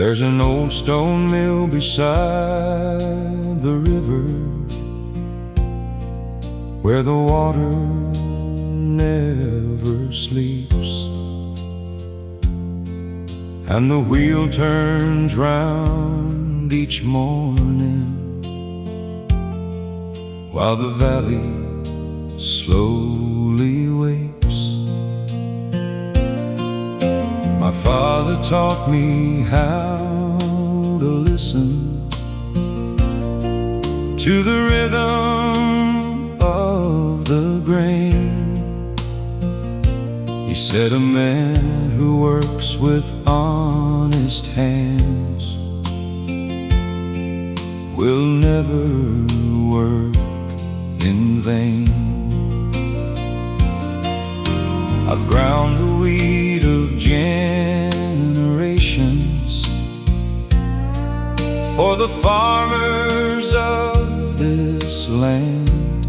There's an old stone mill beside the river where the water never sleeps, and the wheel turns round each morning while the valley slowly wakes. My father taught me how to listen to the rhythm of the grain. He said a man who works with honest hands will never work in vain. I've ground the wheat of generations for the farmers of this land.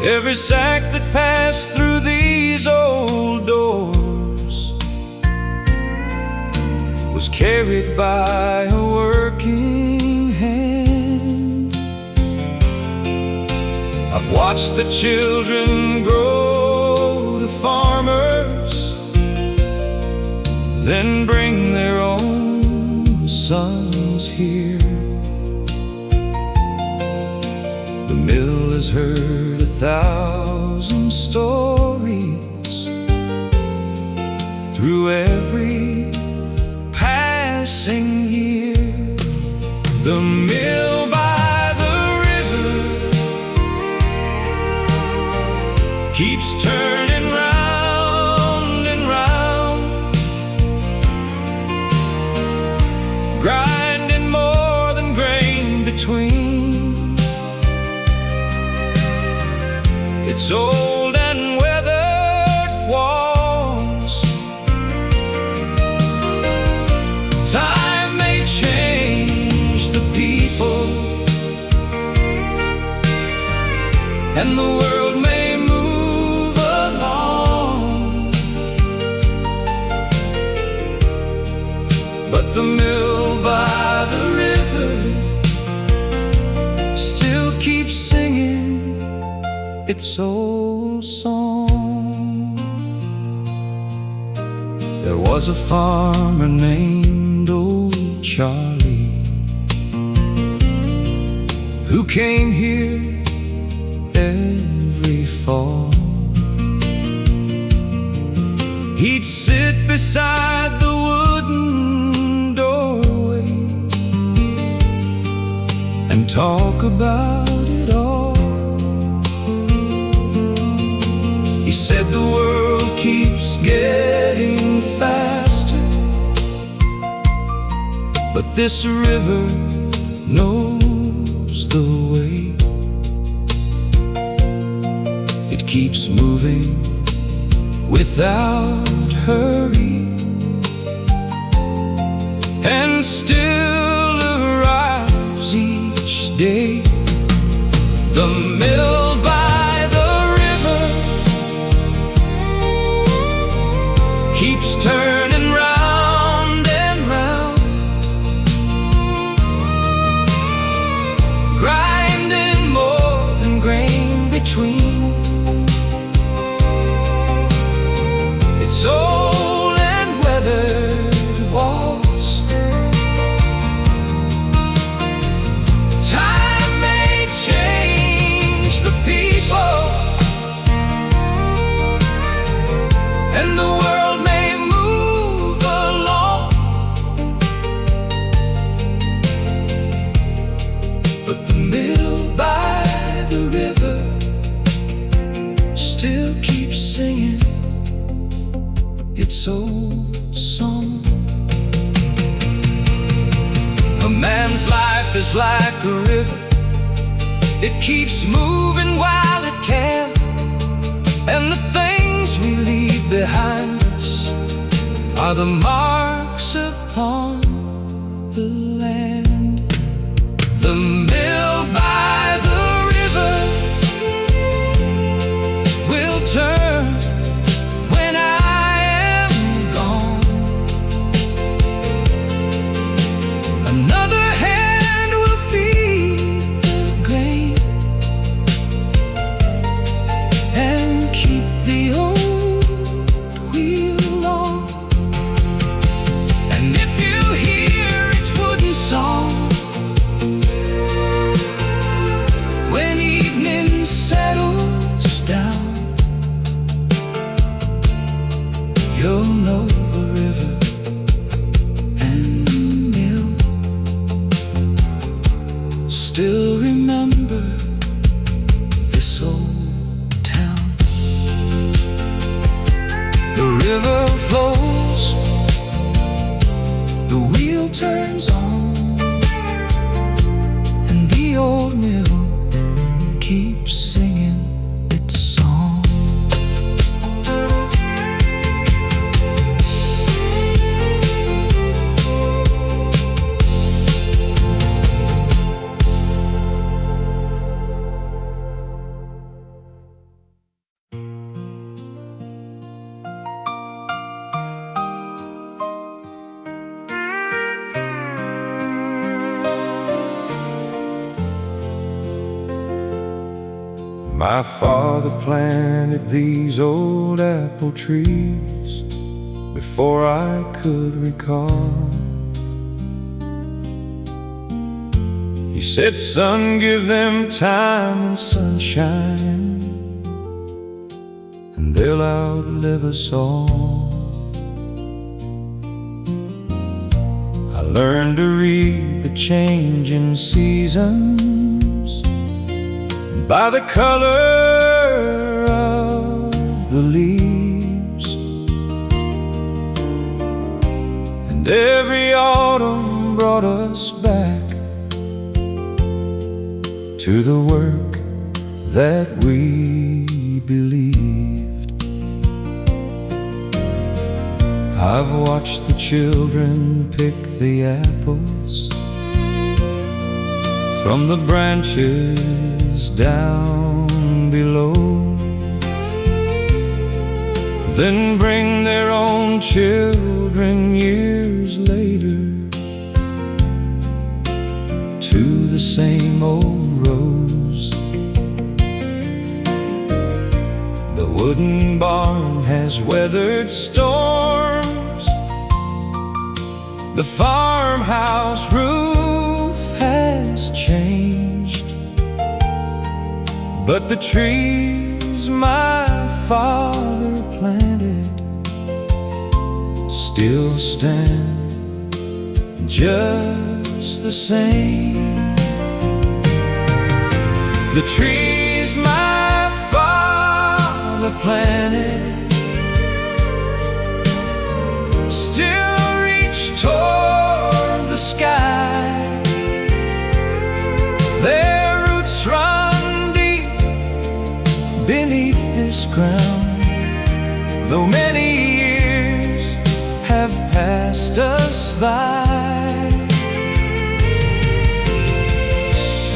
Every sack that passed through these old doors was carried by a working hand. I've watched the children grow to farmers, then bring their own sons here. The mill has heard 1,000 stories through every passing year. The mill by the river keeps turning round and round, grinding more than grain between. It's old and weathered walls. Time may change the people, and the world may move along, but the mill by the river still keeps singing its old song. There was a farmer named Old Charlie who came here every fall. He'd sit beside the wooden doorway and talk about it all. He said the world keeps getting faster, but this river knows the way. It keeps moving without hurry, and still arrives each day. The mill by the river keeps turning round and round, grinding more than grain between. It's old and weathered walls. Time may change the people, and the world may move along, but the mill by the river still keeps singing its old song. A man's life is like a river. It keeps moving while it can, and the things we leave behind us are the marks upon the land. The mill by the river will turn when I am gone. My father planted these old apple trees before I could recall. He said, son, give them time and sunshine, and they'll outlive us all. I learned to read the changing seasons by the color of the leaves, and every autumn brought us back to the work that we believed. I've watched the children pick the apples from the branches down below, then bring their own children years later to the same old rows. The wooden barn has weathered storms, the farmhouse roof has changed, but the trees my father planted still stand just the same. The trees my father planted still reach toward the sky. Their roots run deep beneath this ground, though many years have passed us by.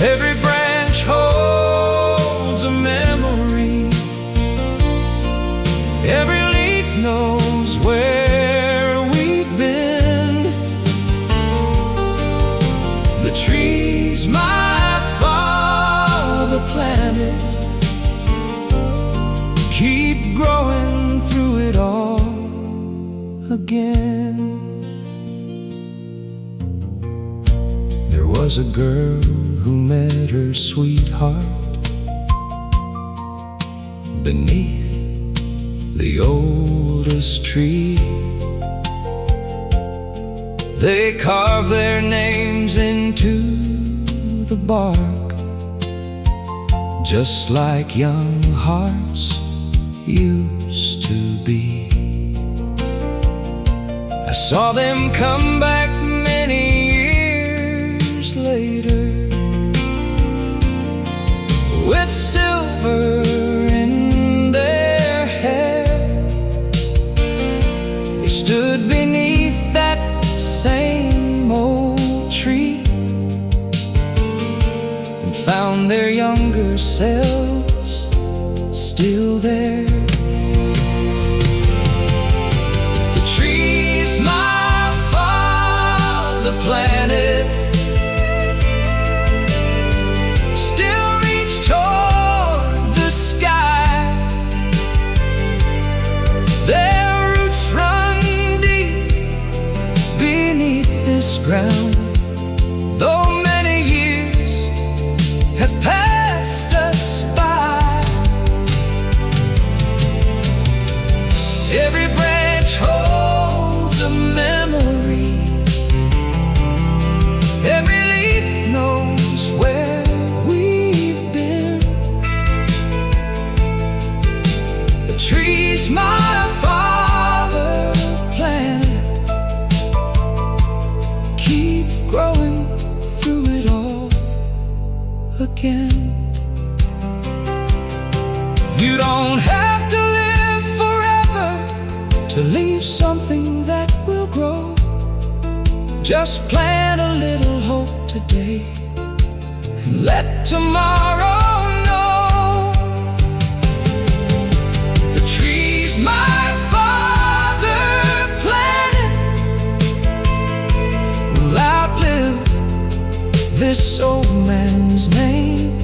Every branch holds a memory, every leaf knows where we've been. The trees my father planted keep growing through it all again. There was a girl who met her sweetheart beneath the oldest tree. They carved their names into the bark, just like young hearts used to be. I saw them come back many years later with silver in their hair. They stood beneath that same old tree and found their younger selves still there. The trees my father planted still reach toward the sky. Their roots run deep beneath this ground, though many years have passed us by. Every branch holds a memory, every leaf knows where we've been. The trees my father planted keep growing through it all again. You don't have to live forever to leave something that will grow. Just plant a little hope today and let tomorrow know. The trees my father planted will outlive this old man's name.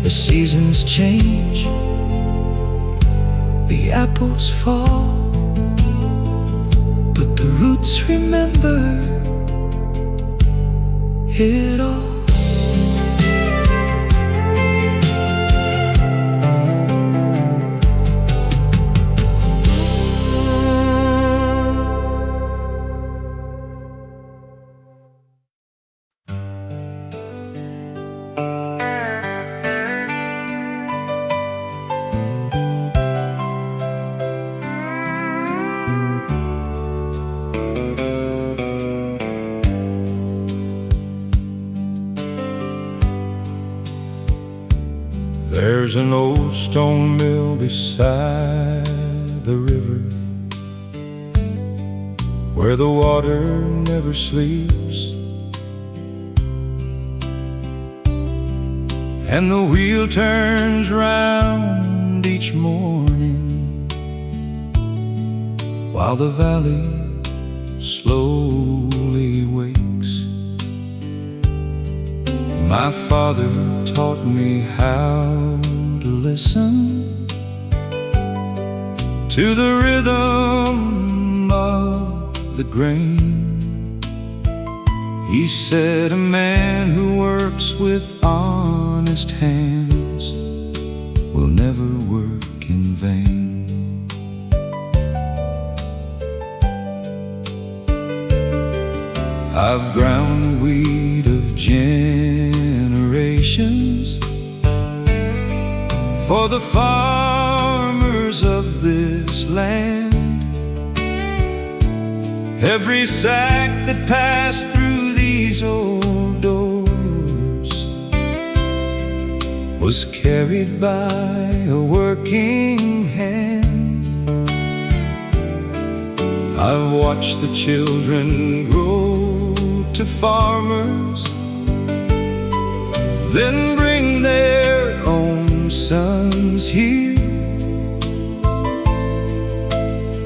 The seasons change, the apples fall, but the roots remember it all. There's an old stone mill beside the river, where the water never sleeps, and the wheel turns round each morning, while the valley slowly wakes. My father taught me how to listen to the rhythm of the grain. He said a man who works with honest hands will never work in vain. I've ground the wheat of generations for the farmers of this land. Every sack that passed through these old doors was carried by a working hand. I've watched the children grow to farmers, then bring their own sons here.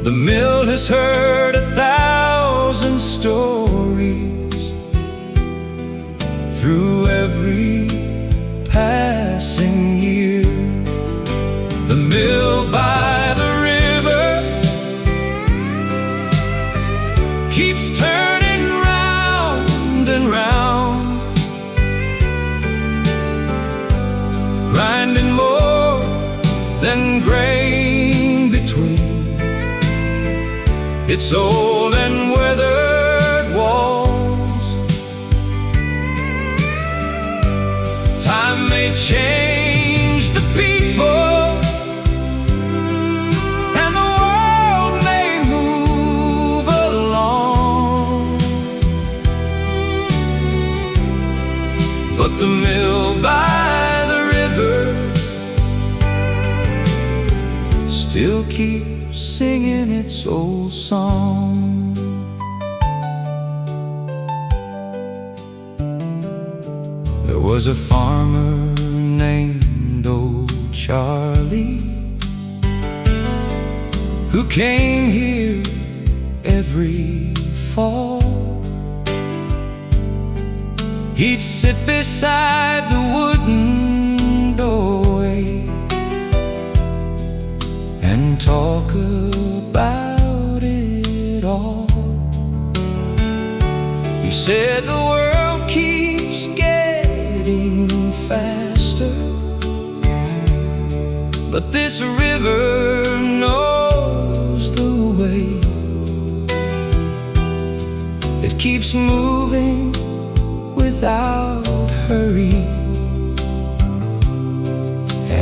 The mill has heard 1,000 stories through every passing year. The mill by the river keeps turning round and round, grinding more than grain between its old and weathered walls. Time may change the people, and the world may move along, but the mill by the river still keeps singing its old song. There was a farmer named Old Charlie who came here every fall. He'd sit beside the wooden doorway and talk about it all. He said the world keeps getting faster, but this river knows the way. It keeps moving without hurry,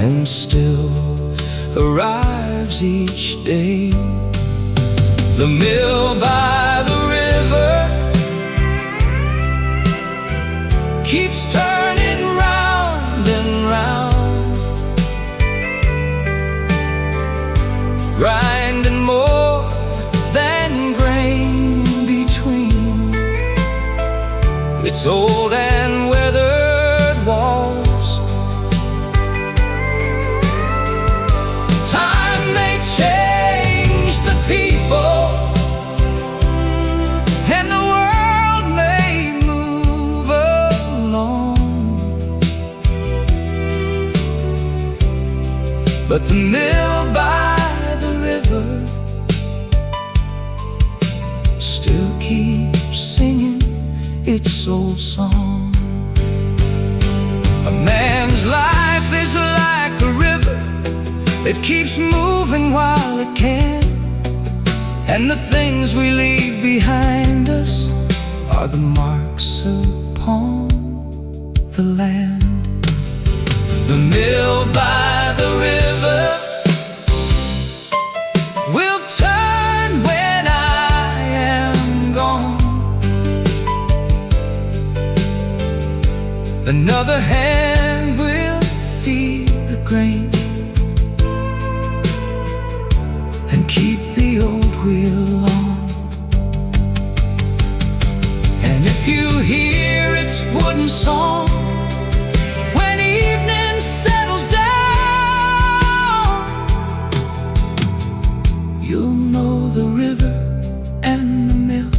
and still arrives each day. The mill by the river keeps turning round and round, grinding more than grain between its old and weathered walls. Time may change the people, and the world may move along, but the mill by the river still keeps singing its old song. A man's life is like a river, it keeps moving while it can, and the things we leave behind us are the marks upon the land. The mill by the river will turn when I am gone. Another hand will feed the grain and keep the old wheel on. And if you hear its wooden song when evening settles down, you'll know the river and the mill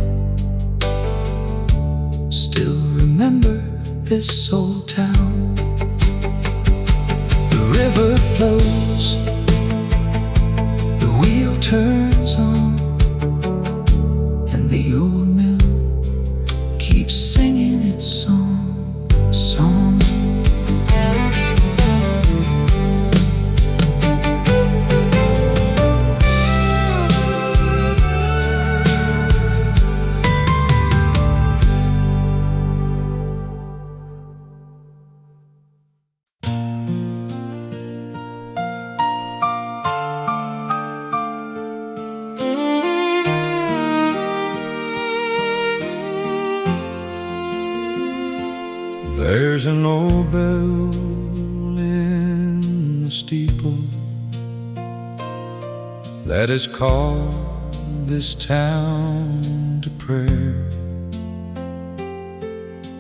still remember this old town. The river flows, the wheel turns on, and the old mill keeps singing its song. There's an old bell in the steeple that has called this town to prayer.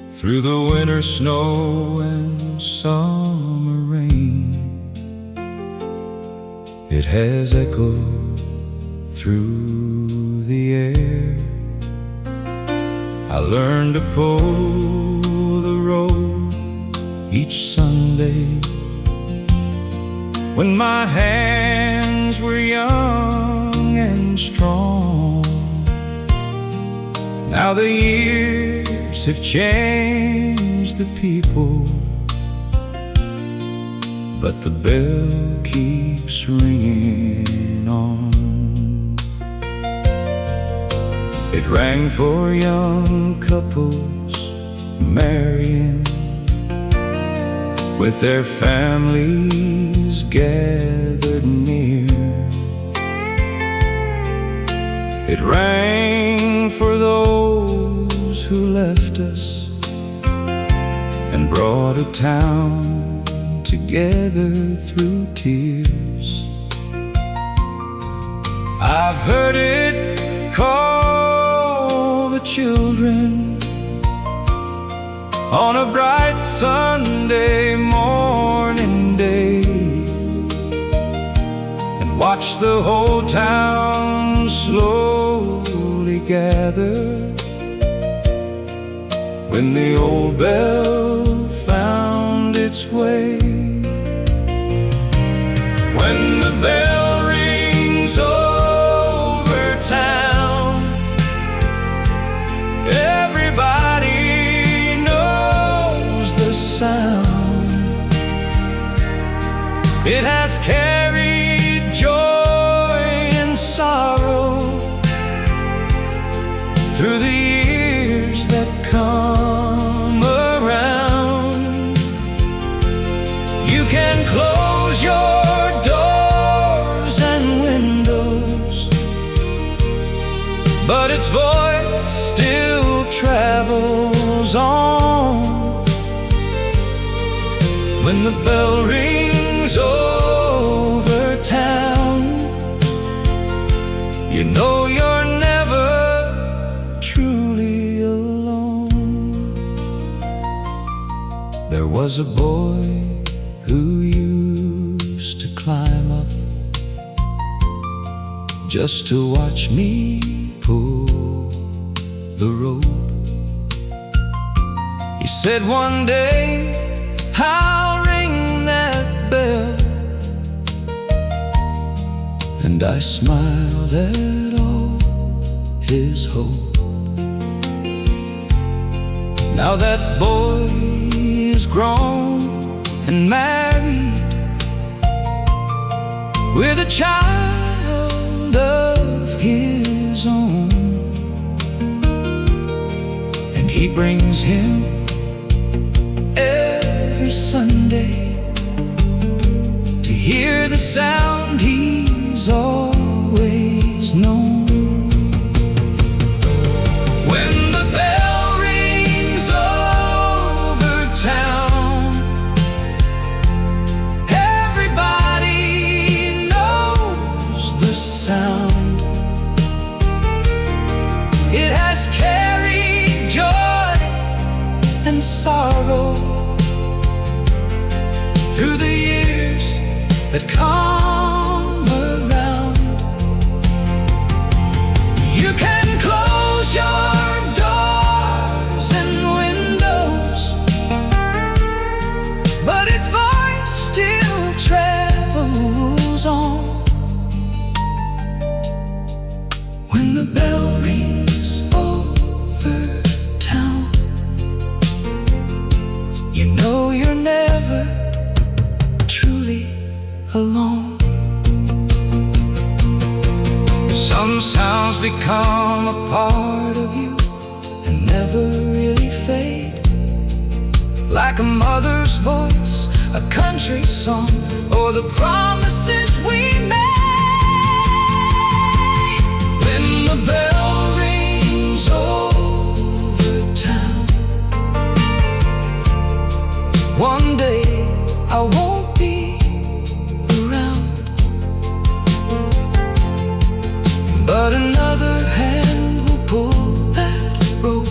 Through the winter snow and summer rain, it has echoed through the air. I learned to pull the road each Sunday when my hands were young and strong. Now the years have changed the people, but the bell keeps ringing on. It rang for young couples marrying, with their families gathered near. It rang for those who left us and brought a town together through tears. I've heard it call the children on a bright Sunday morning day, and watch the whole town slowly gather when the old bell found its way. When the bell rings over town, everybody knows the sound. It has carried joy and sorrow through the years that come around. You can close your doors and windows, but its voice still travels on. When the bell rings over town, you know you're never truly alone. There was a boy who used to climb up just to watch me pull the rope. He said one day, I'll ring that bell and I smiled at all his hope. Now that boy is grown and married, with a child of his own, and he brings him every Sunday to hear the sound he's always known. When the bell rings over town, everybody knows the sound. It has carried joy and sorrow through the years that come around. You can close your doors and windows, but its voice still travels on. When the bell rings over town, you know you're never truly alone. Some sounds become a part of you and never really fade, like a mother's voice, a country song, or the promises we made. When the bell rings over town, one day I won't be around, but another hand will pull that rope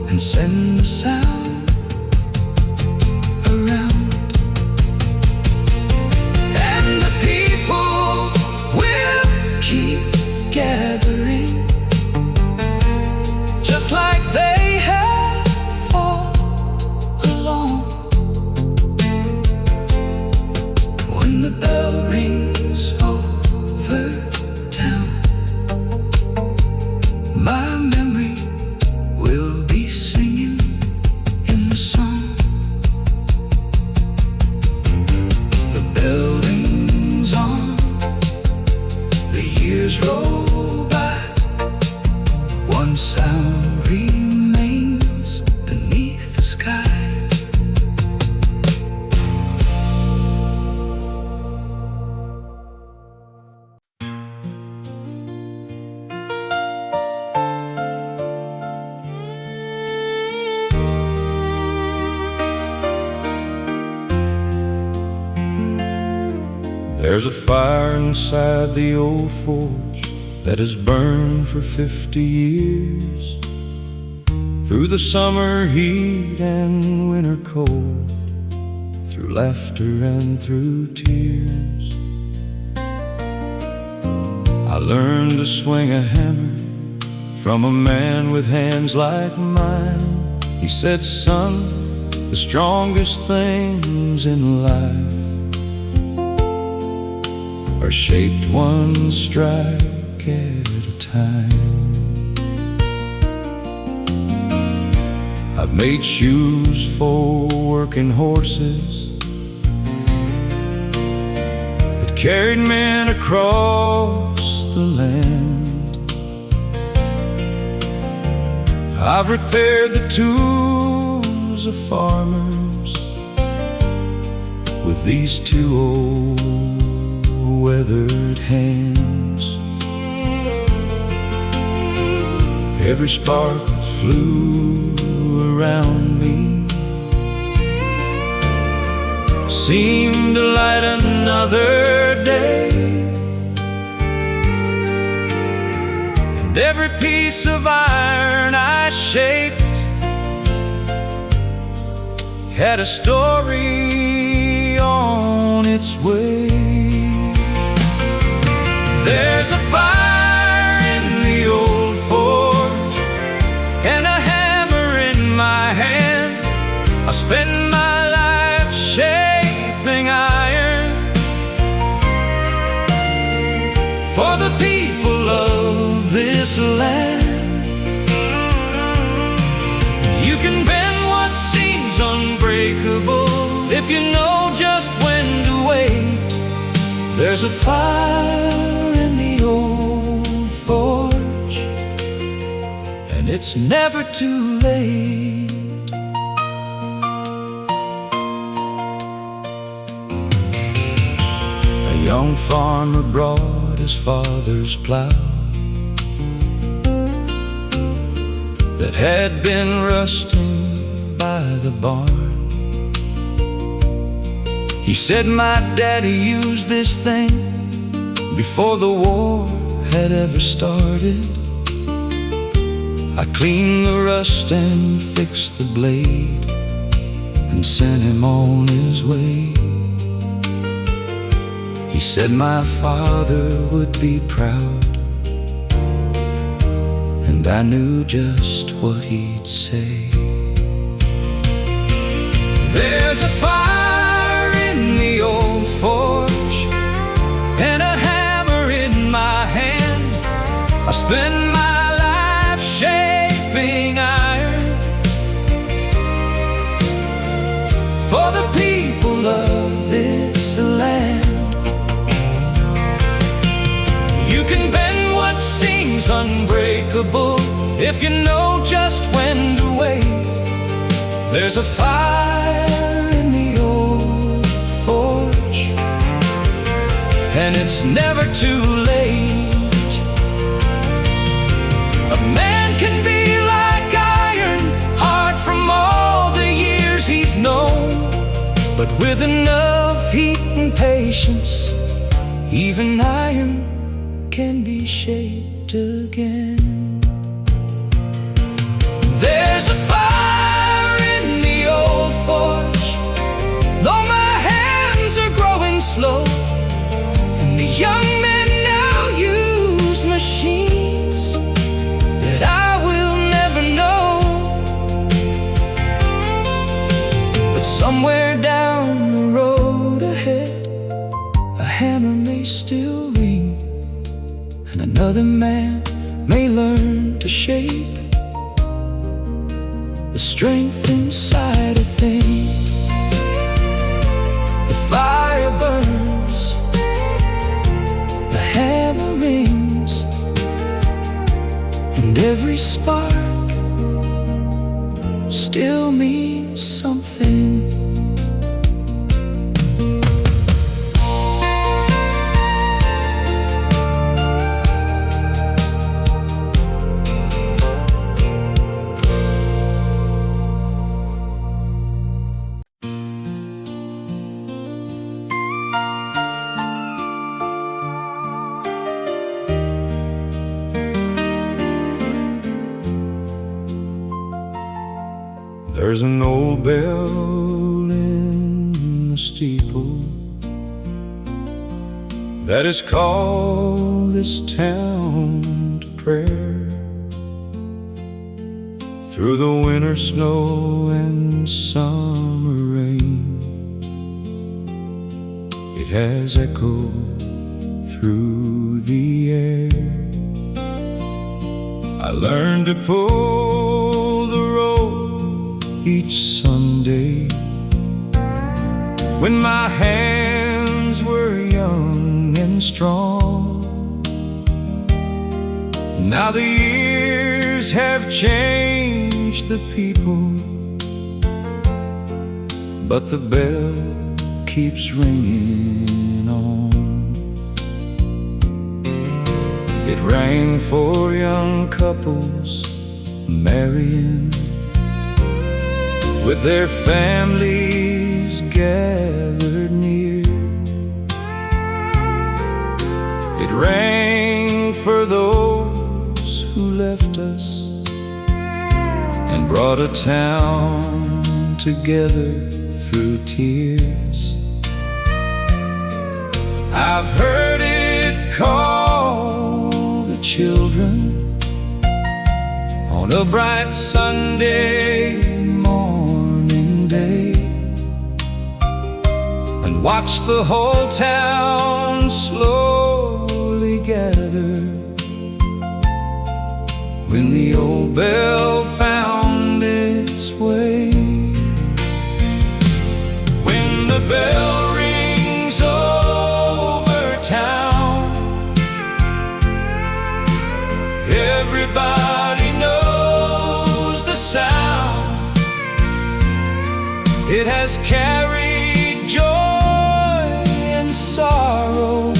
and send the sound around. And the people will keep gathering, just like they have all along. When the bell rings over town, my memory will be singing in the song. The bell rings on, the years roll by, one sound remains beneath the sky. There's a fire inside the old forge that has burned for 50 years, through the summer heat and winter cold, through laughter and through tears. I learned to swing a hammer from a man with hands like mine. He said, son, the strongest things in life are shaped one strike at a time. I've made shoes for working horses that carried men across the land. I've repaired the tools of farmers with these two old weathered hands. Every spark that flew around me seemed to light another day, and every piece of iron I shaped had a story on its way. There's a fire in the old forge and a hammer in my hand. I spend my life shaping iron a fire in the old forge, and it's never too late. A young farmer brought his father's plow that had been rusting by the barn. He said, "My daddy used this thing before the war had ever started. I cleaned the rust and fixed the blade and sent him on his way." He said my father would be proud, and I knew just what he'd say. There's a fire in the old forge and a hammer in my hand. I spend my life shaping iron for the people of this land. You can bend what seems unbreakable if you know just when to wait. There's a fire in the old forge, and it's never too late. A man can be like iron, hard from all the years he's known, but with enough heat and patience, even iron can be shaped again. There's a fire in the old forge, though my hands are growing slow, and the young men now use machines that I will never know. But somewhere down the road ahead, a hammer may still ring, and another man may learn to shape the strength inside a thing. The fire burns, the hammer rings, and every spark still means something. There's an old bell in the steeple that has called this town to prayer. Through the winter snow and summer rain, it has echoed through the air. I learned to pull the rope each Sunday when my hands were young and strong. Now the years have changed the people, but the bell keeps ringing on. It rang for young couples marrying, with their families gathered near. It rang for those who left us and brought a town together through tears. I've heard it call the children on a bright Sunday and watch the whole town slowly gather when the old bell found its way. When the bell rings over town, It has carried joy and sorrow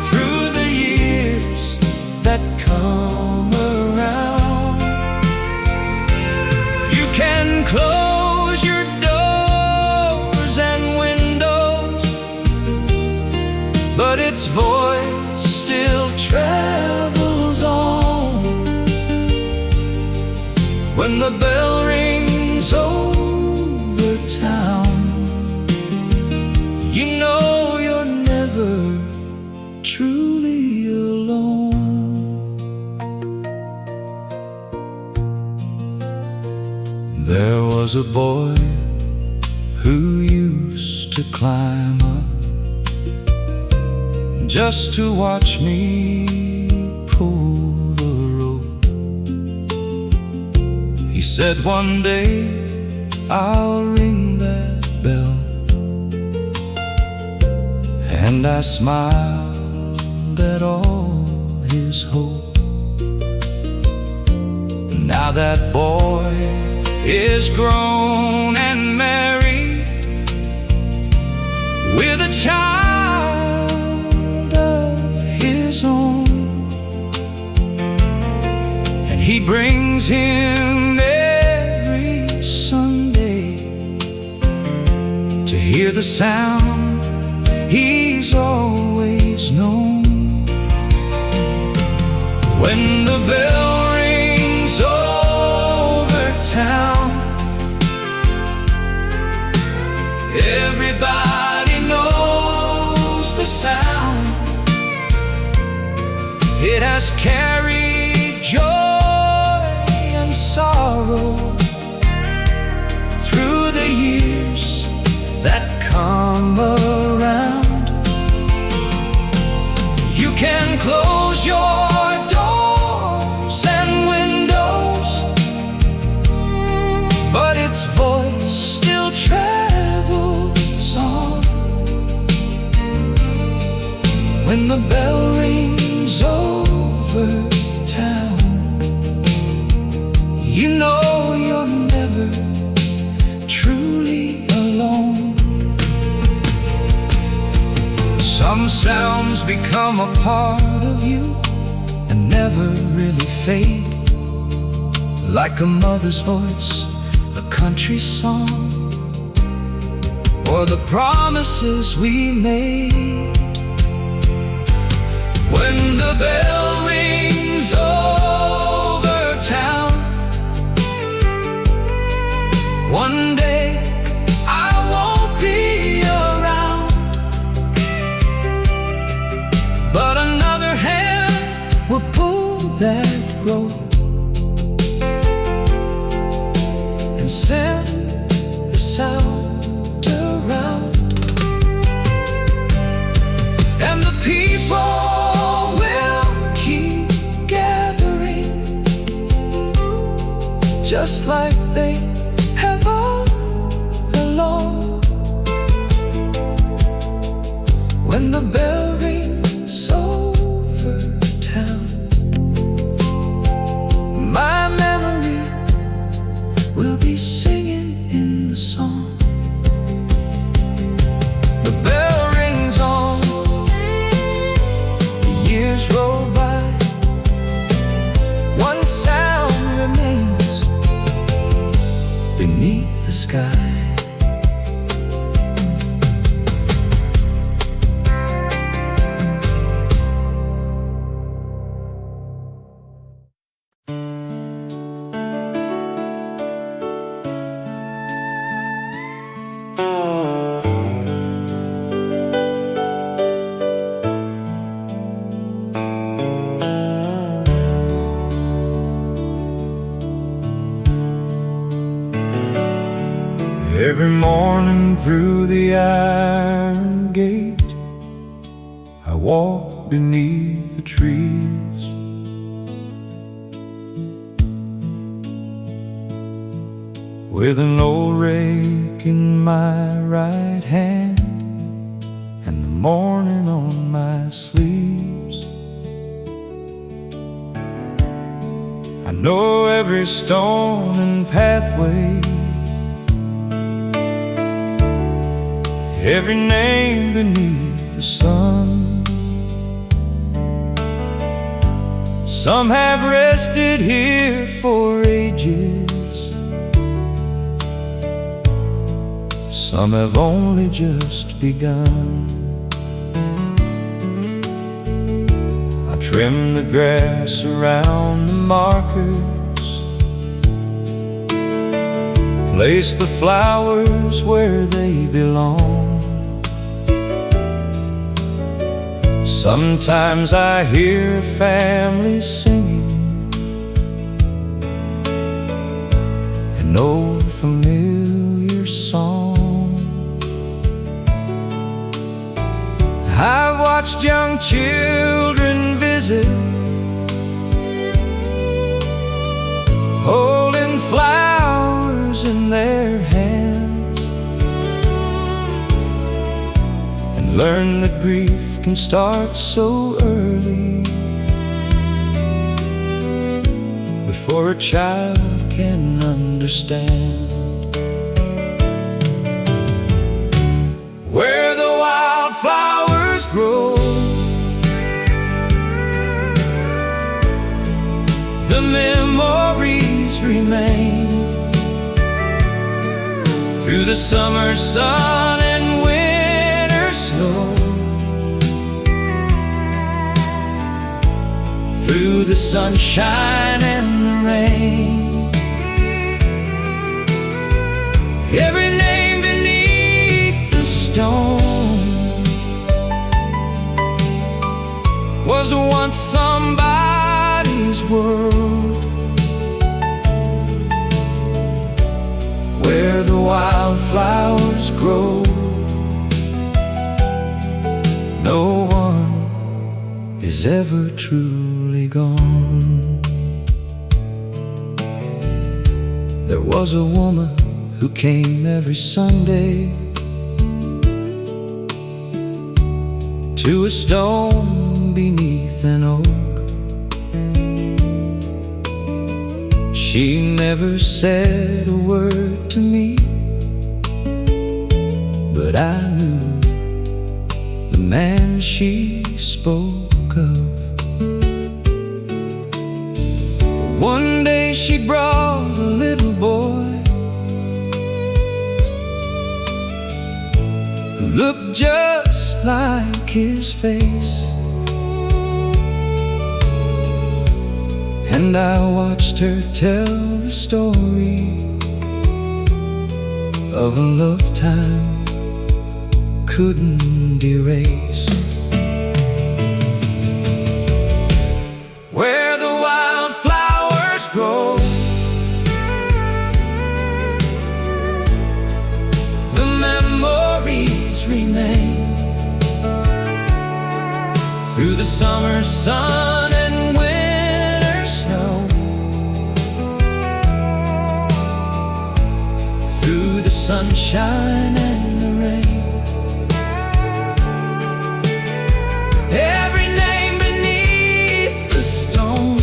through the years that come around. You can close your doors and windows, but its voice still travels on. When the bell rings over town, you know you're never truly alone. There was a boy who used to climb up just to watch me pull the rope. He said, one day I'll ring that bell. And I smiled at all his hope. Now that boy is grown and married with a child of his own, and he brings him every Sunday to hear the sound he's always known. When the bell rings over town, everybody knows the sound. It has carried joy and sorrow through the years that come around. You can close your doors and windows, but its voice still travels on. When the bell rings over town, you know you're never truly alone. Some sounds become a part of you and never really fade, like a mother's voice, a country song, or the promises we made. When the bell rings over town, one day I won't be around, but another hand will pull that rope and send the sound around, and the people just like they have all along. When the bell rings over town, my memory will be singing in the song. The bell rings on, the years roll by, one sound remains beneath the sky. Every morning through the iron gate, I walk beneath the trees, with an old rake in my right hand and the morning on my sleeves. I know every stone and pathway every name beneath the sun. Some have rested here for ages, some have only just begun. I trim the grass around the markers, place the flowers where they belong. Sometimes I hear a family singing an old familiar song. I've watched young children visit, holding flowers in their hands, and learn that grief can start so early, before a child can understand. Where the wildflowers grow, the memories remain. Through the summer sun and winter snow, through the sunshine and the rain, every name beneath the stone was once somebody's world. Where the wildflowers grow, no one is ever truly gone. There was a woman who came every Sunday to a stone beneath an oak. She never said a word to me, but I knew the man she spoke of. One day she brought a little boy who looked just like his face, and I watched her tell the story of a lifetime couldn't erase. Where the wildflowers grow, the memories remain. Through the summer sun and winter snow, through the sunshine and the rain, every name beneath the stone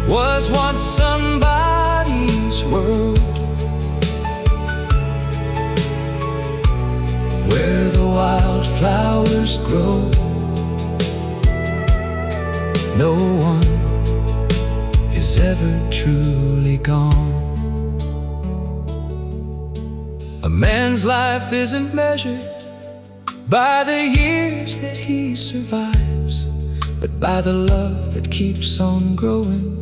was once somebody's world. Where the wildflowers grow, no one is ever truly gone. A man's life isn't measured by the years that he survives, but by the love that keeps on growing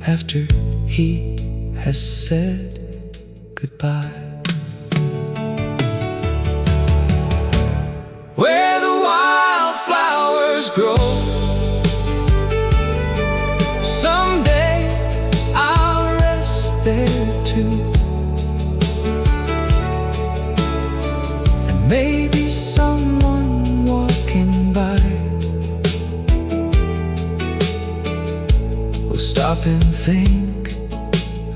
after he has said goodbye. Where the wildflowers grow, someday I'll rest there too, and maybe someone walking by will stop and think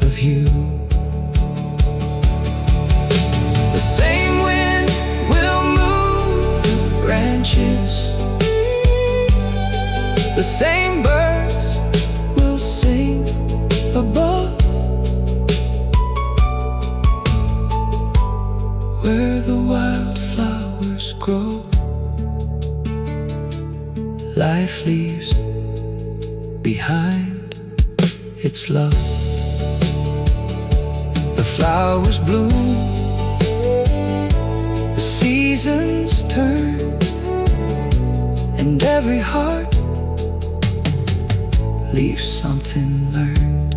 of you. The same wind will move the branches, the same birds will sing above, where the wildflowers grow. Life leaves behind its love. The flowers bloom, the seasons turn, and every heart leaves something learned.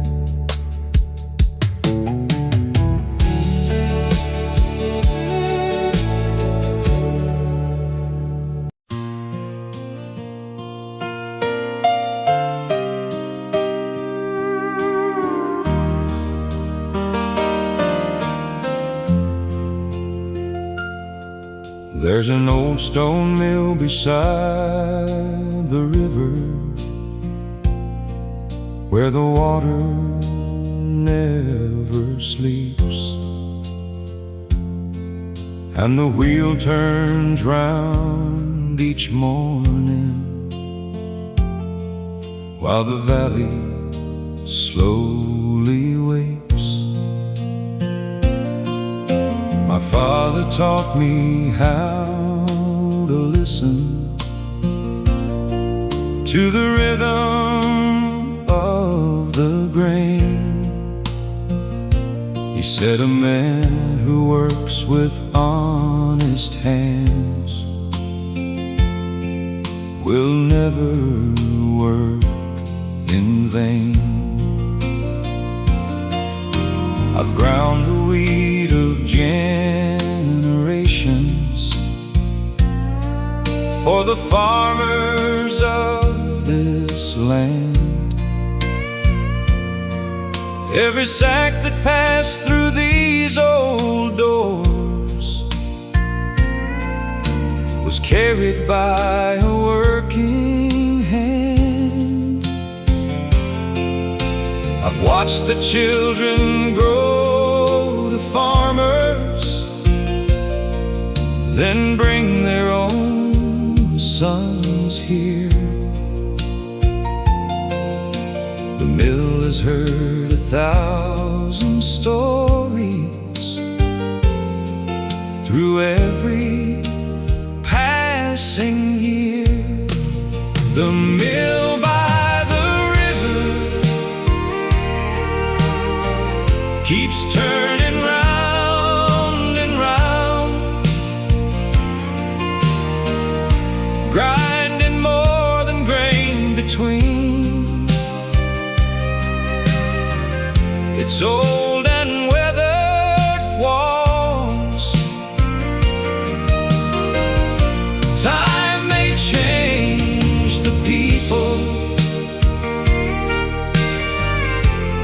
There's an old stone mill beside the river, where the water never sleeps, and the wheel turns round each morning, while the valley slowly wakes. My father taught me how to listen to the rhythm of the grain. He said a man who works with honest hands will never work in vain. I've ground the wheat of generations for the farmers of this land. Every sack that passed through these old doors was carried by a working hand. I've watched the children grow to farmers, then bring their own sons here. The mill has heard 1,000 stories through every passing year. The mill by the river keeps turning round and round, grinding more than grain between. It's old and weathered walls. Time may change the people,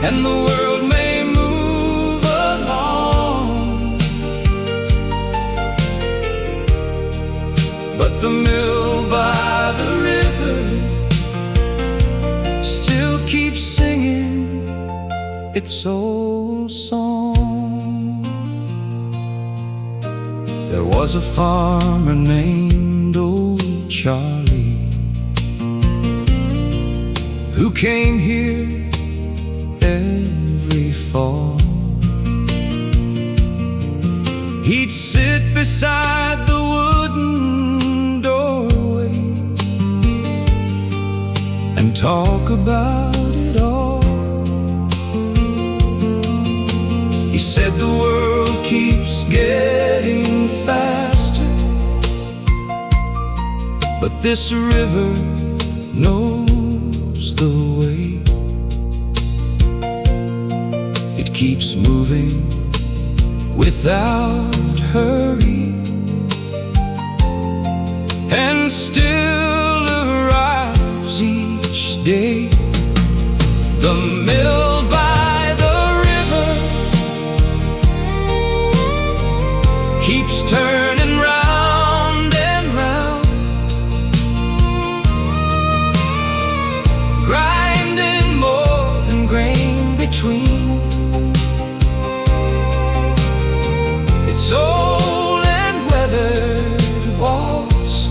and the world may move along, but the mill by the river still keeps singing its old song. There was a farmer named Old Charlie who came here every fall. He'd sit beside the wooden doorway and talk about it all. He said the world keeps getting faster, but this river knows the way. It keeps moving without hurry, and still arrives each day. The mill by the river keeps turning round and round, grinding more than grain between. It's old and weathered walls.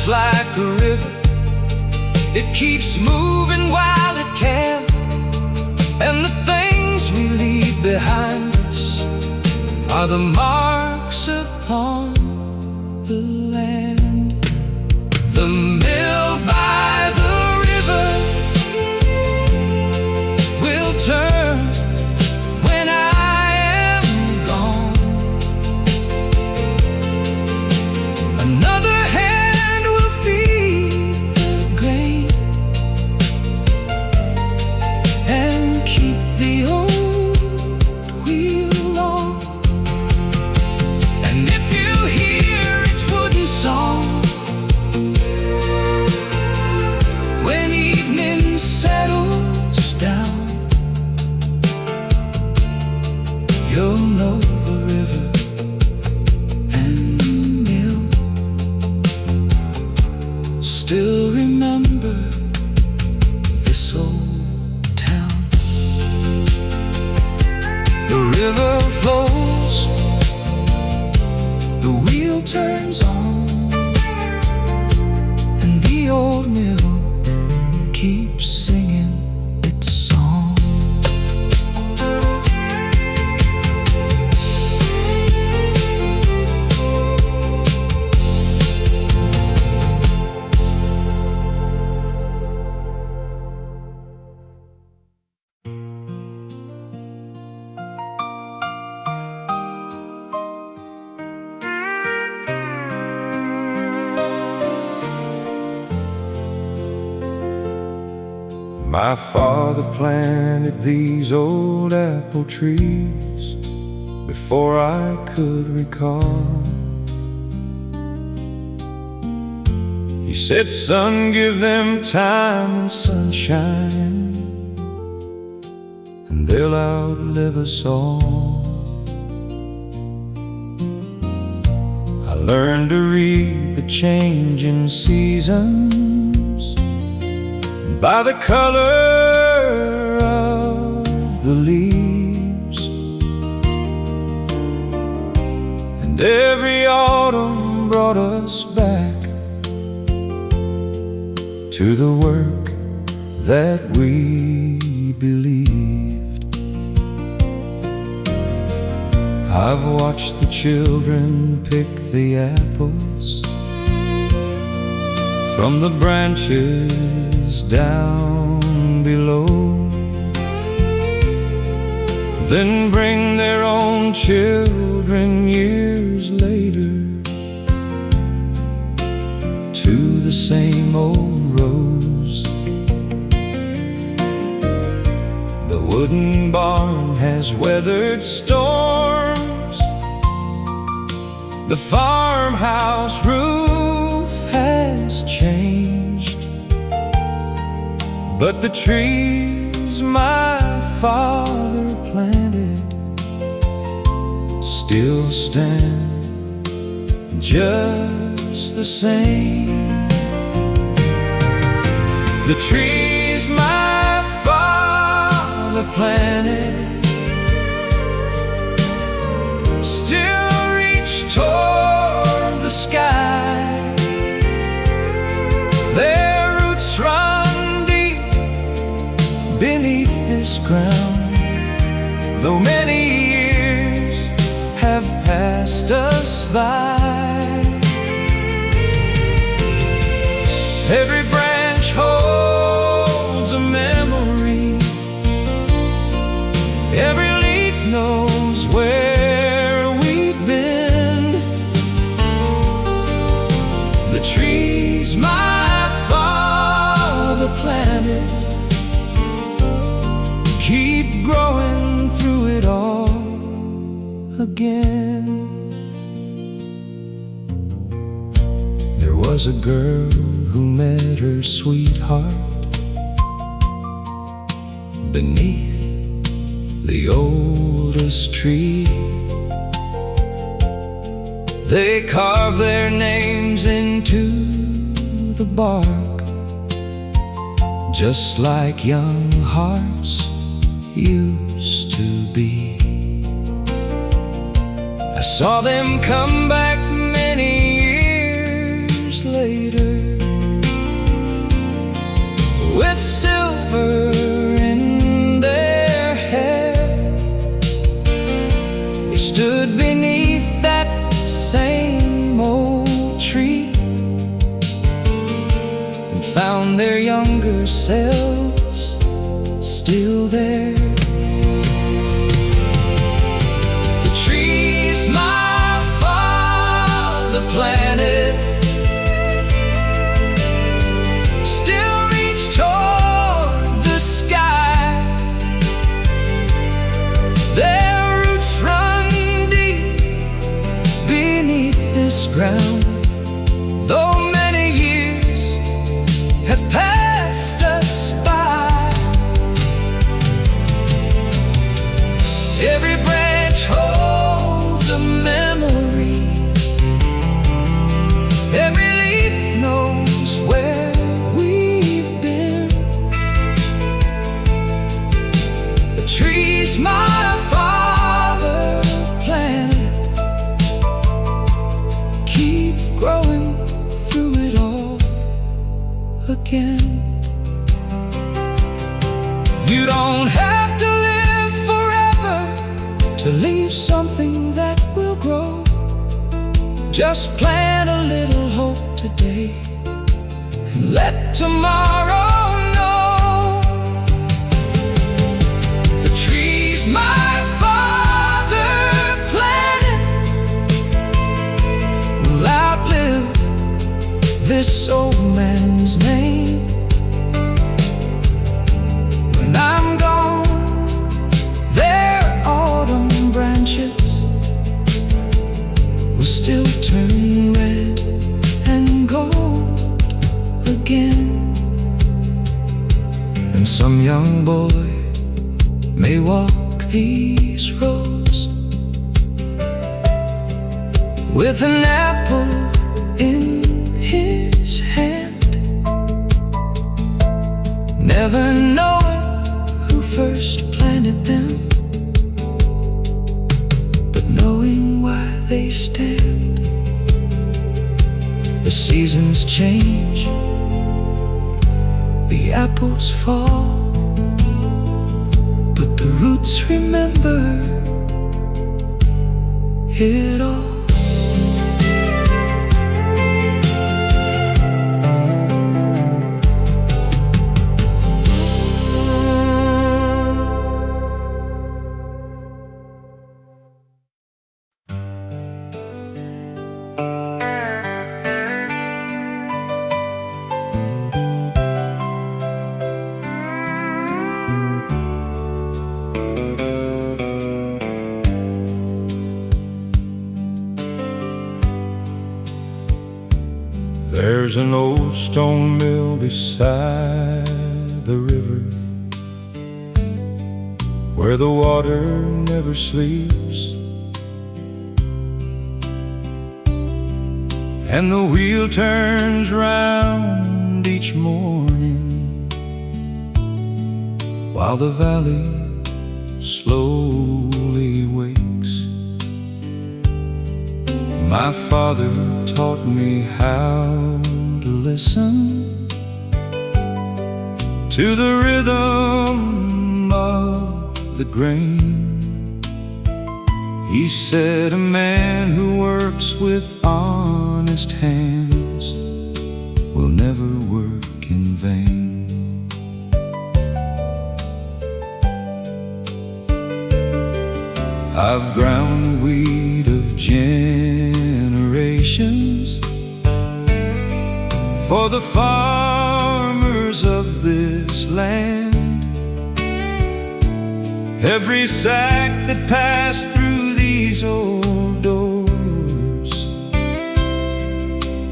man's like a river. It keeps moving while it can, and the things we leave behind us are the marks upon the land. The mill by the river will turn when I am gone. Another hand will feed the grain and keep the old wheel on. And if you hear its wooden song when evening settles down, you'll know the river and the mill still remember this old town. The river flows, the wheel turns on, and the old mill keeps singing its song. My father planted these old apple trees before I could recall. He said, son, give them time and sunshine, and they'll outlive us all. I learned to read the changing seasons by the color of the leaves, and every autumn brought us back to the work that we believed. I've watched the children pick the apples from the branches down below, then bring their own children years later to the same old rows. The wooden barn has weathered storms, the farmhouse roof has changed, but the trees my father planted still stand just the same. The trees my father planted still reach toward the sky. Their roots run deep beneath this ground, though many years have passed us by. Every branch holds a memory, every leaf knows where we've been. The trees my father planted keep growing through it all again. There was a girl who met her sweetheart beneath the oldest tree. They carved their names into the bark, just like young hearts used to be. I saw them come back many years later still there. The trees my father planted still reach toward the sky. Their roots run deep beneath this ground. Though many years have passed us by, every branch holds a memory. Every leaf knows where we've been. The trees my father planted keep growing through it all again. You don't have to live forever to leave something that will grow. Just plant a little hope today and let tomorrow know. The trees my father planted will outlive this old man's name. When I'm gone, their autumn branches will still turn red and gold again. And some young boy may walk these roads with an apple in his hand, never knowing who first planted them, but knowing why they stand. The seasons change, the apples fall, but the roots remember it all. There's an old stone mill beside the river where the water never sleeps, and the wheel turns round each morning while the valley slowly wakes. My father taught me how to listen to the rhythm of the grain. He said a man who works with honest hands will never work in vain. I've ground the wheat of generations for the farmers of this land. Every sack that passed through these old doors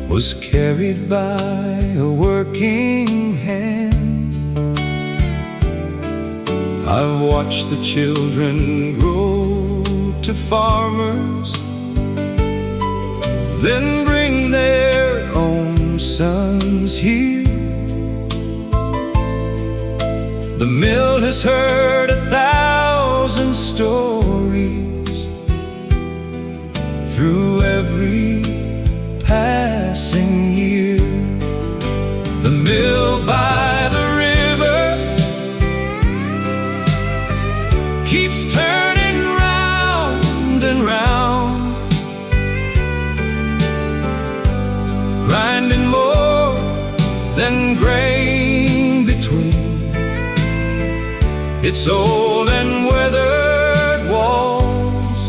was carried by a working hand. I've watched the children grow to farmers, then bring their own sons here. The mill has heard 1,000 stories through every passing year. The mill by the river keeps turning round and round, grinding more than grain between. its old and weathered walls.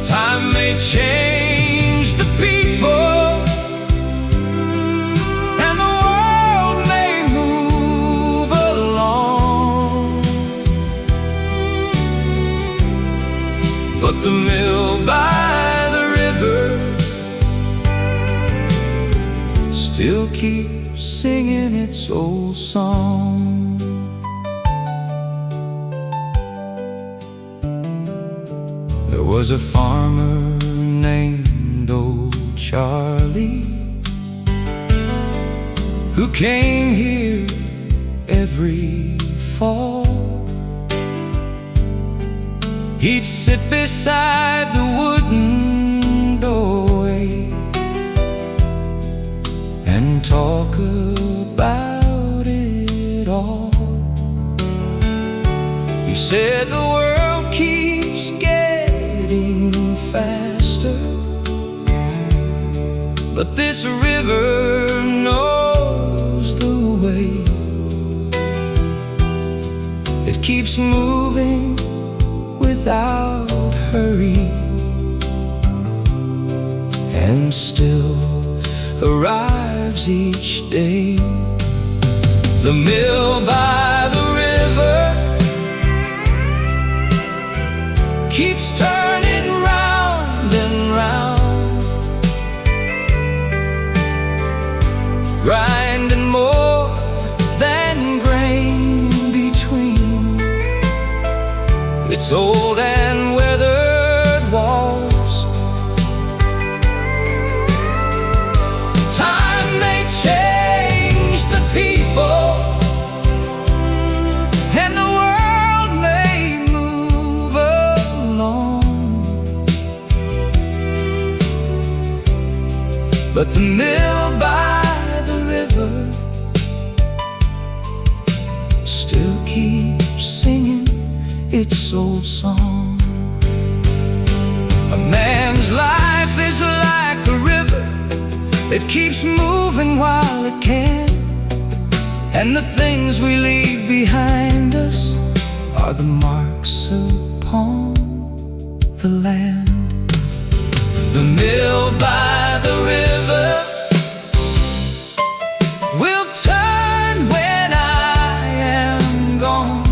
Time may change the people, and the world may move along, but the mill by the river still keeps singing its old song. There was a farmer named Old Charlie who came here every fall. He'd sit beside the wooden doorway and talk about it all. He said the world keeps getting faster, but this river knows the way. It keeps moving without hurry, and still arrives each day. The mill by the river keeps turning round and round, grinding more than grain between its old and weathered walls. Time may change the people, and the world may move along, but the mill by the river still keeps singing its old song. A man's life is like a river, it keeps moving while it can, and the things we leave behind us are the marks upon the land. The mill by the river will turn when I am gone.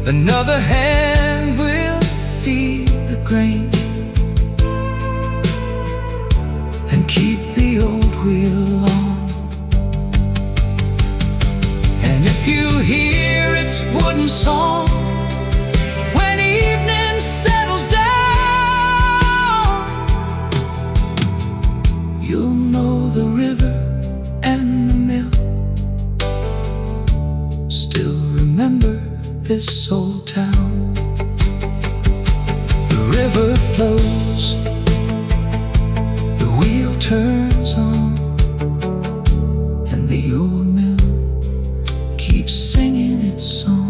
Another hand will feed the grain and keep the old wheel on. And if you hear its wooden song when evening settles down, you'll know the river and the mill still remember this old town. The river flows, the wheel turns on, and the old mill keeps singing its song.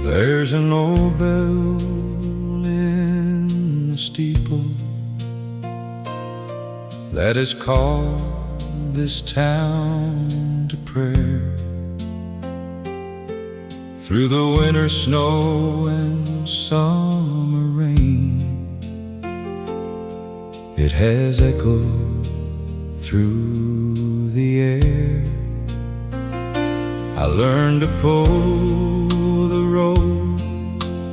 There's an old bell in the steeple that has called this town to prayer. Through the winter snow and summer rain, it has echoed through the air. I learned to pull the road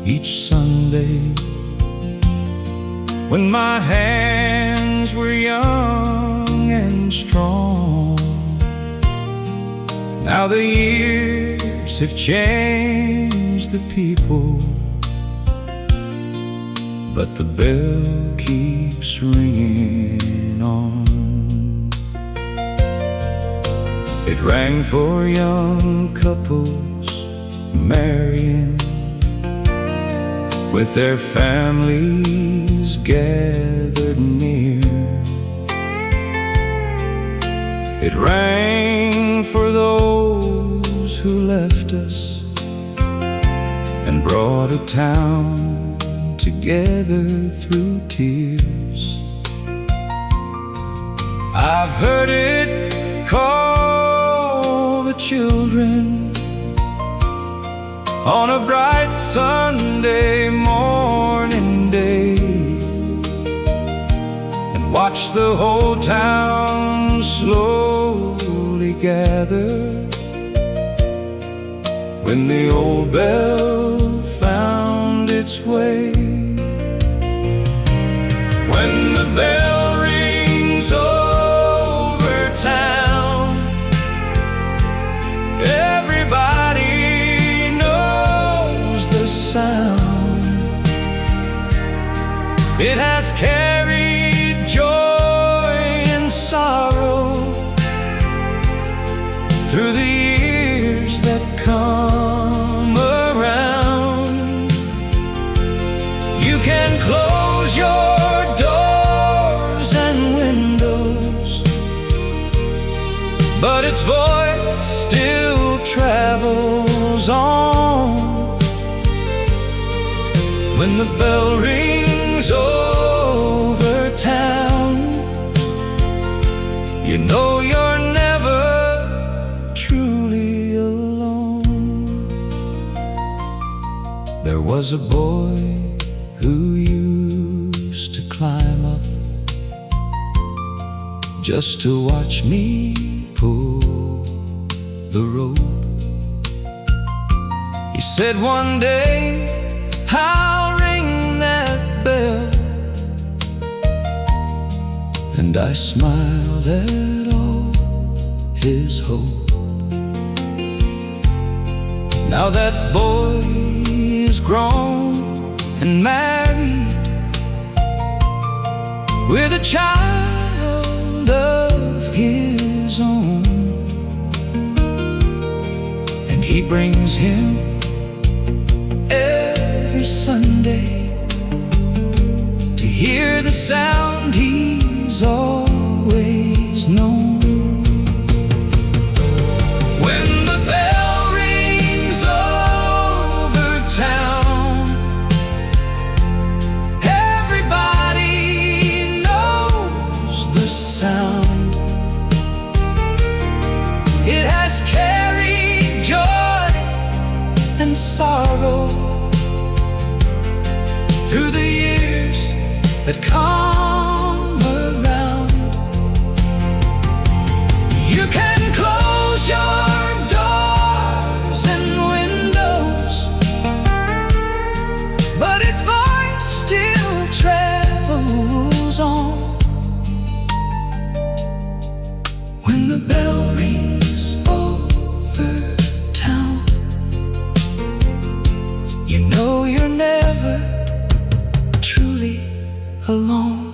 each Sunday when my hands were young and strong. Now the years have changed the people, but the bell keeps ringing on. It rang for young couples marrying, with their families gathered near. It rang for those who left us and brought a town together through tears. I've heard it call the children on a bright Sunday morning day, and watch the whole town slowly gather when the old bell found its way. When the bell rings over town, everybody knows the sound. It has carried joy and sorrow through the years that come around. You can close your doors and windows, but its voice still travels on. When the bell rings over town, you know you're never truly alone. There was a boy who used to climb up just to watch me pull the rope. He said one day, I'll ring that bell, and I smiled at all his hope. Now that boy is grown and married, with a child of his own, and he brings him every Sunday to hear the sound he's always known. When the bell rings over town, everybody knows the sound. It has carried joy and sorrow through the years that come around. You can close your doors and windows, but its voice still travels on. When the bell rings over town, you know you're never truly alone.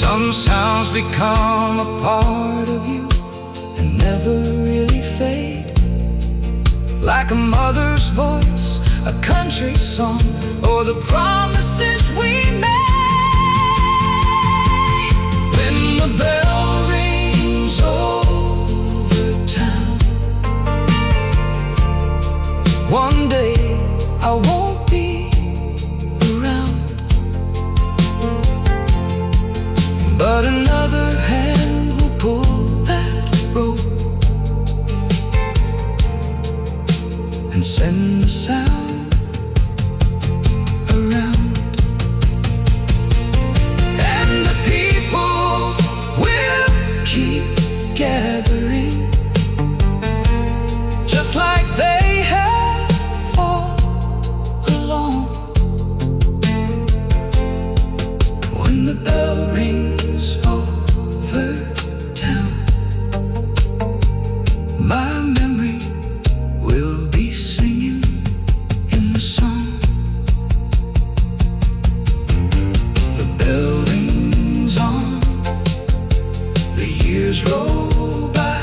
Some sounds become a part of you and never really fade, like a mother's voice, a country song, or the promises we made. When the bell rings over town, one day I won't be around, but another hand will pull that rope and send the sound around. And the people will keep gathering, just like they have all along. When the bell rings over town, my memory will be singing in the song. The bell rings on the years roll by,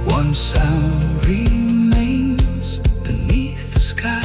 one sound remains beneath the sky.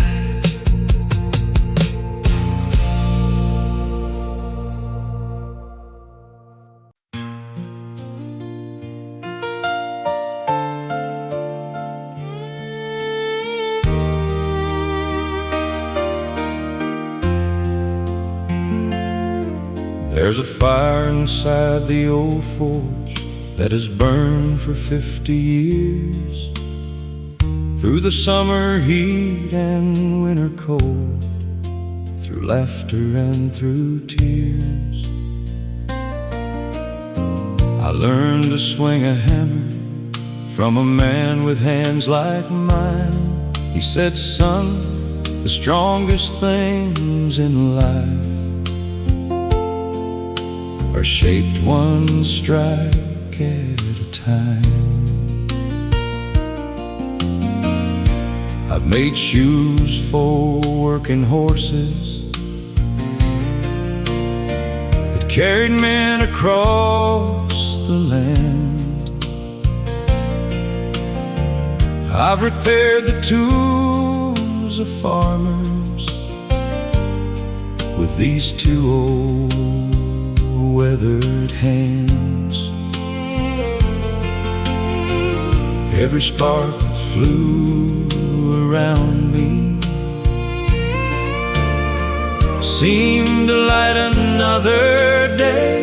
There's a fire inside the old forge that has burned for 50 years, through the summer heat and winter cold, through laughter and through tears. I learned to swing a hammer from a man with hands like mine. He said, son, the strongest things in life are shaped one strike at a time. I've made shoes for working horses that carried men across the land. I've repaired the tools of farmers with these two old weathered hands. Every spark that flew around me seemed to light another day,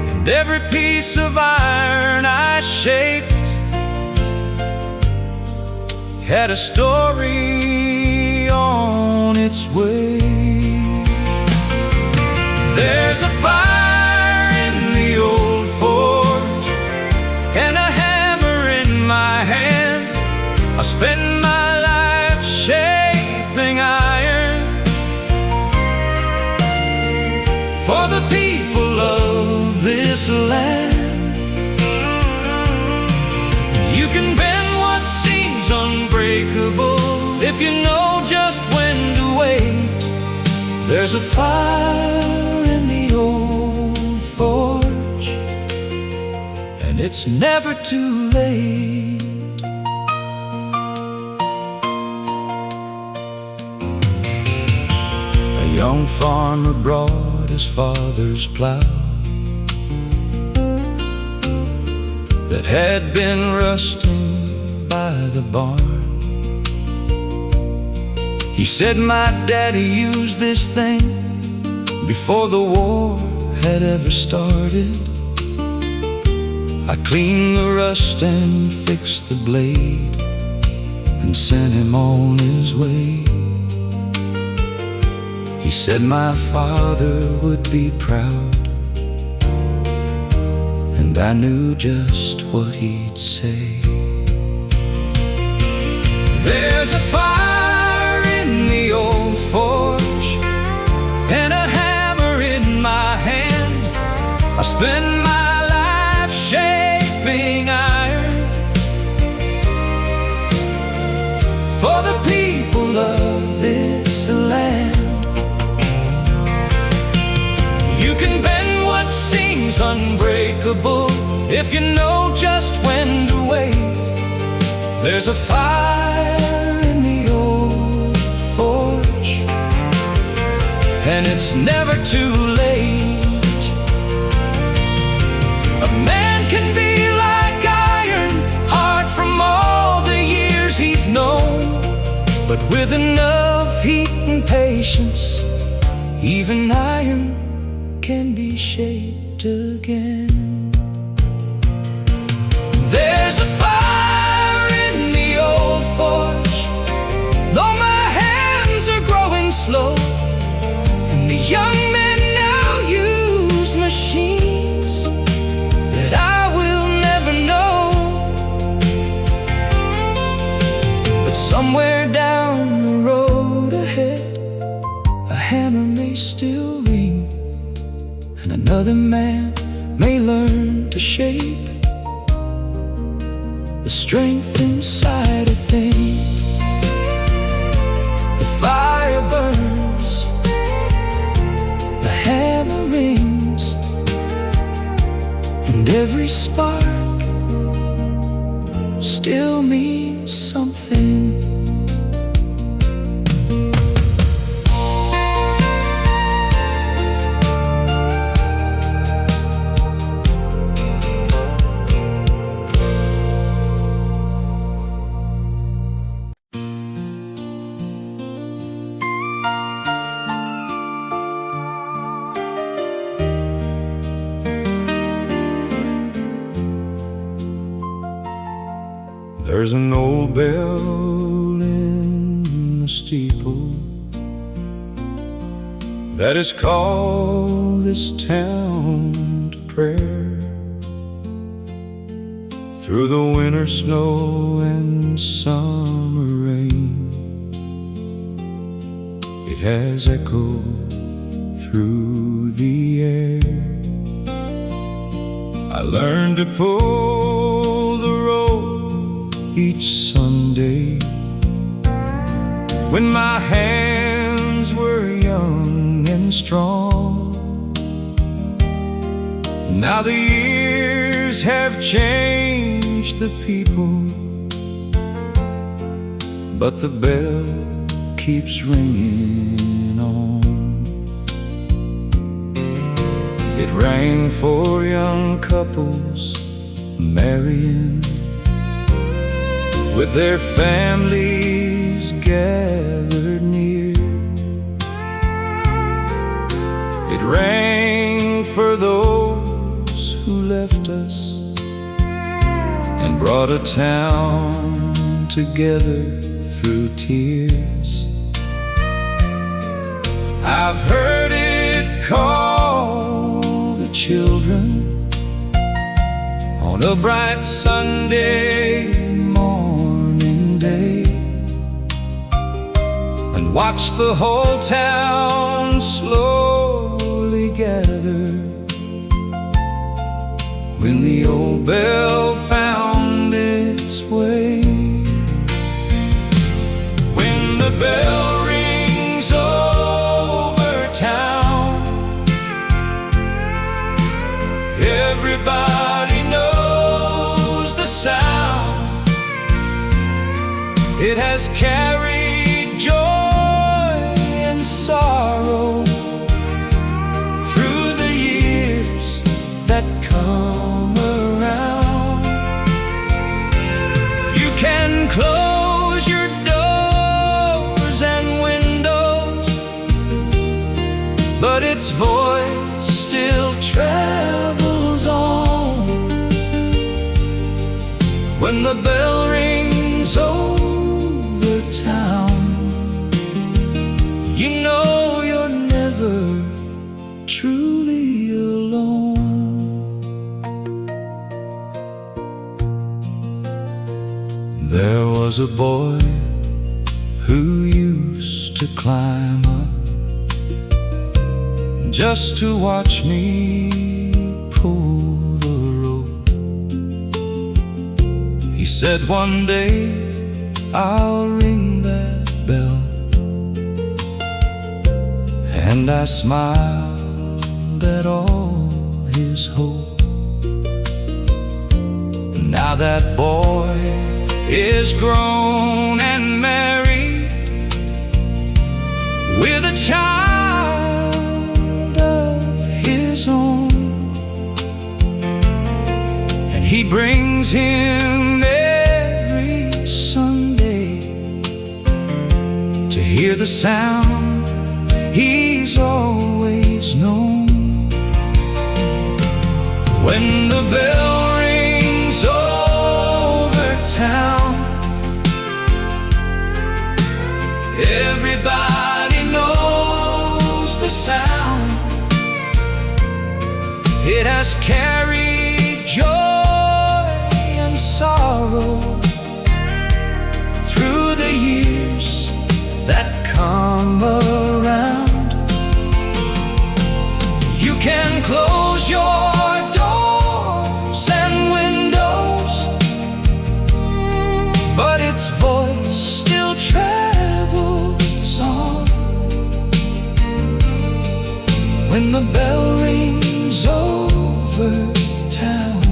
and every piece of iron I shaped had a story on its way. There's a fire in the old forge and a hammer in my hand. I spend my life shaping iron for the people of this land. You can bend what seems unbreakable if you know just when to wait. There's a fire in the old forge, and it's never too late. A young farmer brought his father's plow that had been rusting by the barn. He said, my daddy used this thing before the war had ever started. I cleaned the rust and fixed the blade and sent him on his way. He said my father would be proud, and I knew just what he'd say. There's a fire in the old forge and a hammer in my hand. I spend my life shaping iron for the people of this land. You can bend what seems unbreakable if you know just when to wait. There's a fire in the old forge, and it's never too late. A man can be like iron, hard from all the years he's known, but with enough heat and patience, even iron can be shaped again. There's a fire in the old forge, though my hands are growing slow, and the young men now use machines that I will never know. But somewhere down the road ahead, a hammer may still ring, and another man may learn to shape the strength inside a thing. The fire burns, the hammer rings, and every spark still means something. There's an old bell in the steeple that has called this town to prayer. Through the winter snow and summer rain, it has echoed through the air. I learned to pull the rope each Sunday when my hands were young and strong. Now the years have changed the people, but the bell keeps ringing on. It rang for young couples marrying, with their families gathered near. It rang for those who left us and brought a town together through tears. I've heard it call the children on a bright Sunday morning day, and watch the whole town slowly gather when the old bell found its way. When the bell rings over town, everybody knows the sound. It has carried joy and sorrow through the years that come around. You can close your doors and windows, but its voice still travels on. When the bell rings over town, you know you're never truly alone. There was a boy who used to climb up just to watch me pull the rope. He said, one day I'll ring that bell, and I smiled at all his hope. Now that boy is grown and married with a child of his own, and he brings him every Sunday to hear the sound he's always known. When the bell rings over town, everybody knows the sound. It has carried joy and sorrow through the years that come around. You can close your doors and windows, but its voice still travels on. When the bell rings over town,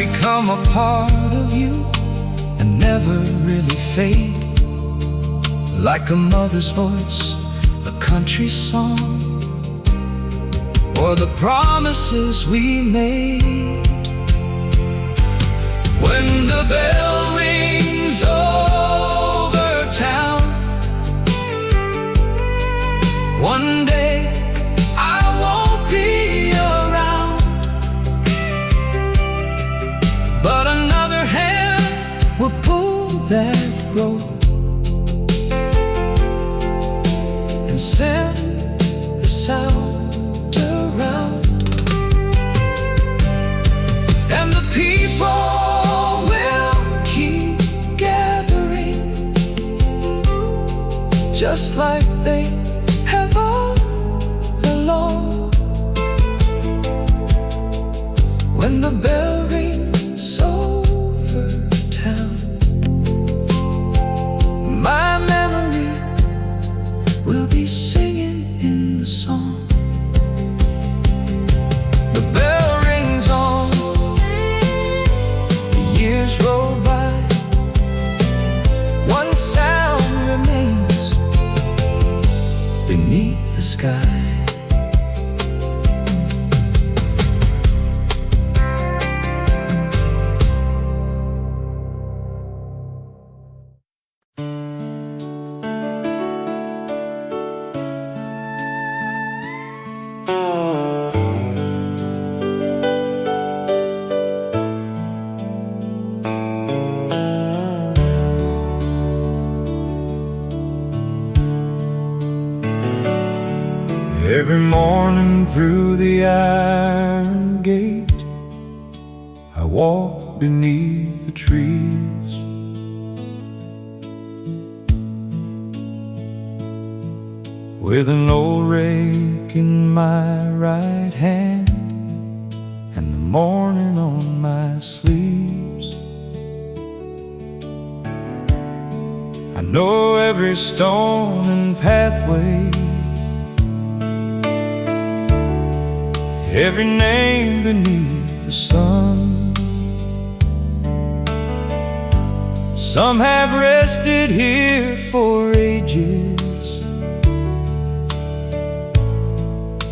become a part of you and never really fade. Like a mother's voice, a country song, or the promises we made. When the bell rings over town, one day I won't be around, but another hand will pull that rope and send the sound around. And the people will keep gathering, just like they have all along. When the bell rings over town, my memory will be singing in the song. The bell rings on, the years roll by, one sound remains beneath the sky. Every morning through the iron gate, I walk beneath the trees. With an old rake in my right hand and the morning on my sleeves. I know every stone and pathway, every name beneath the sun. Some have rested here for ages,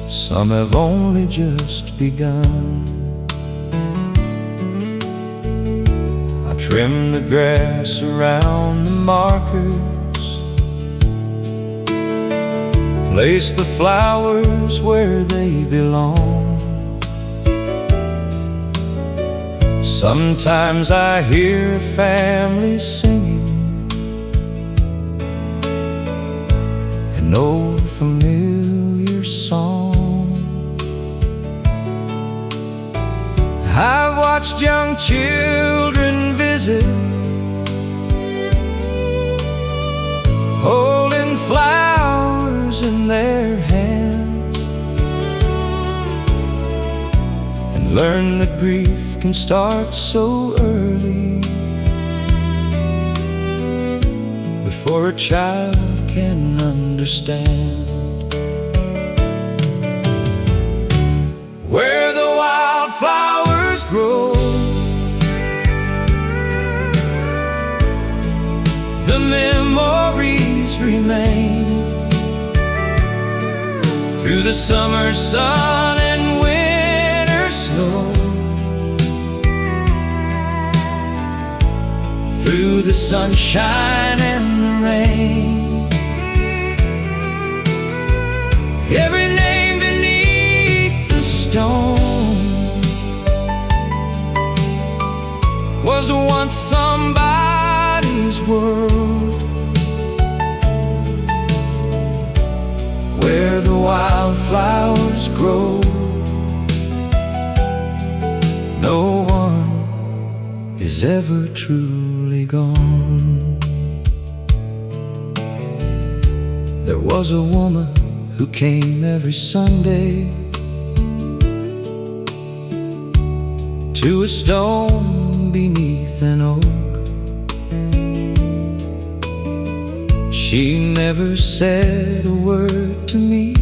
some have only just begun. I trim the grass around the markers, place the flowers where they belong. Sometimes I hear a family singing an old familiar song. I've watched young children visit, holding flowers in their hands, and learn that grief can start so early, before a child can understand. Where the wildflowers grow, the memories remain. Through the summer sun and winter snow, through the sunshine and the rain, every name beneath the stone was once somebody's world. Where the wildflowers grow, no one is ever truly gone. There was a woman who came every Sunday to a stone beneath an oak. She never said a word to me,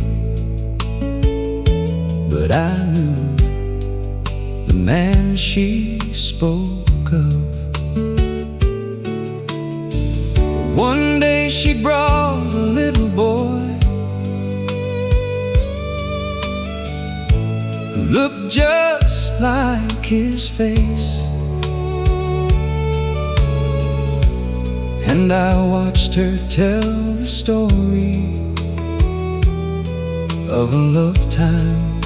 but I knew the man she spoke of. One day she brought a little boy who looked just like his face, and I watched her tell the story of a love time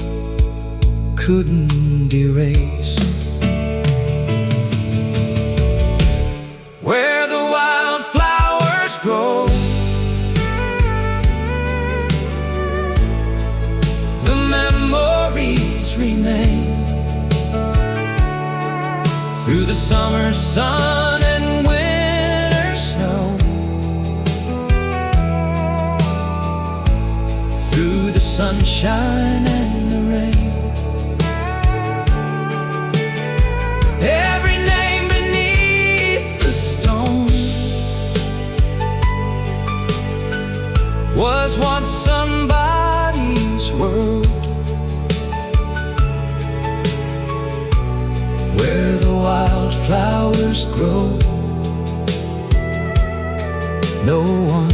couldn't erase. Where the wildflowers grow, the memories remain. Through the summer sun and winter snow, through the sunshine and the rain, every name beneath the stone was once somebody's world. Where the wildflowers grow, no one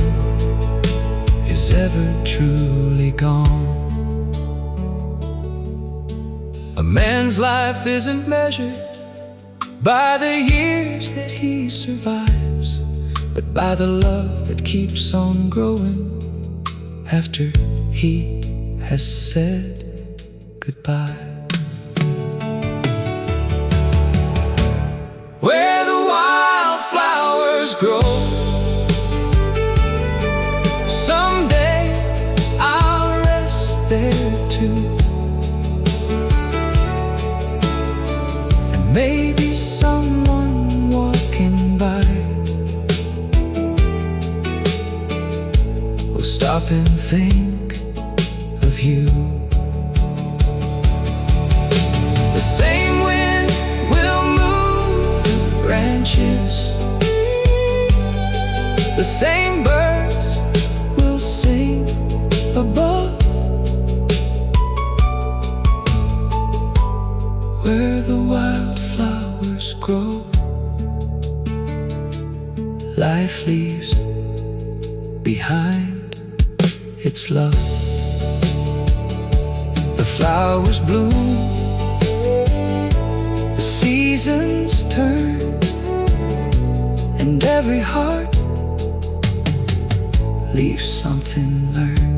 is ever truly gone. A man's life isn't measured by the years that he survives, but by the love that keeps on growing after he has said goodbye. Where the wildflowers grow, someday I'll rest there too, and maybe someone walking by will stop and think of you. The same wind will move the branches, the same birds will sing above. Where the wildflowers grow, life leaves behind its love. The flowers bloom, the seasons turn, and every heart leaves something learned.